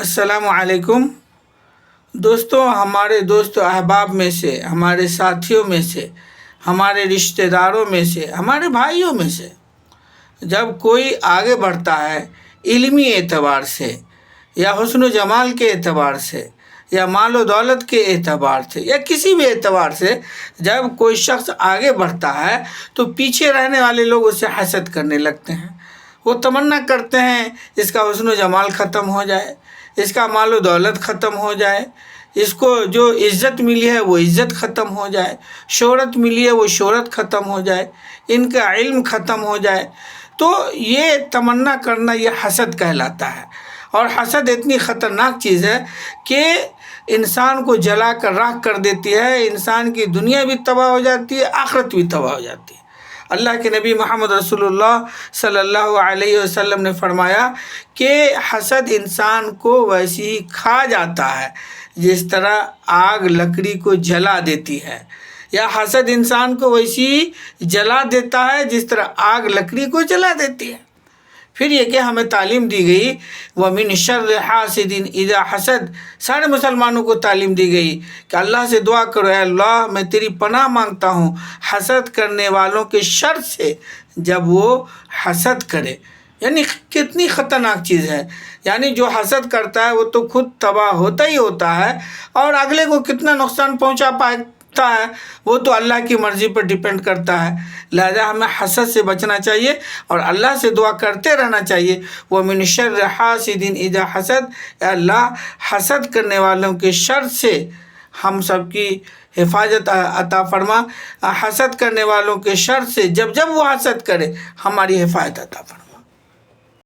السلام علیکم دوستوں، ہمارے دوست و احباب میں سے، ہمارے ساتھیوں میں سے، ہمارے رشتہ داروں میں سے، ہمارے بھائیوں میں سے جب کوئی آگے بڑھتا ہے علمی اعتبار سے یا حسن و جمال کے اعتبار سے یا مال و دولت کے اعتبار سے یا کسی بھی اعتبار سے جب کوئی شخص آگے بڑھتا ہے تو پیچھے رہنے والے لوگ اسے حسد کرنے لگتے ہیں۔ وہ تمنا کرتے ہیں اس کا حسن و جمال ختم ہو جائے، اس کا مال و دولت ختم ہو جائے، اس کو جو عزت ملی ہے وہ عزت ختم ہو جائے، شہرت ملی ہے وہ شہرت ختم ہو جائے، ان کا علم ختم ہو جائے۔ تو یہ تمنا کرنا یہ حسد کہلاتا ہے، اور حسد اتنی خطرناک چیز ہے کہ انسان کو جلا کر راکھ کر دیتی ہے، انسان کی دنیا بھی تباہ ہو جاتی ہے، آخرت بھی تباہ ہو جاتی ہے۔ اللہ کے نبی محمد رسول اللہ صلی اللہ علیہ وسلم نے فرمایا کہ حسد انسان کو ویسے ہی کھا جاتا ہے جس طرح آگ لکڑی کو جلا دیتی ہے، یا حسد انسان کو ویسے ہی جلا دیتا ہے جس طرح آگ لکڑی کو جلا دیتی ہے۔ پھر یہ کہ ہمیں تعلیم دی گئی وَمِن شَرِّ حَاسِدٍ إِذَا حَسَد، سارے مسلمانوں کو تعلیم دی گئی کہ اللہ سے دعا کرو، اے اللہ میں تیری پناہ مانگتا ہوں حسد کرنے والوں کے شر سے جب وہ حسد کرے۔ یعنی کتنی خطرناک چیز ہے، یعنی جو حسد کرتا ہے وہ تو خود تباہ ہوتا ہی ہوتا ہے، اور اگلے کو کتنا نقصان پہنچا پاتا ہے وہ تو اللہ کی مرضی پر ڈیپینڈ کرتا ہے۔ لہذا ہمیں حسد سے بچنا چاہیے اور اللہ سے دعا کرتے رہنا چاہیے وَمِن شَرِّ حَاسِدٍ إِذَا حَسَد، اے اللہ حسد کرنے والوں کے شر سے ہم سب کی حفاظت عطا فرما، حسد کرنے والوں کے شر سے جب وہ حسد کرے ہماری حفاظت عطا فرما۔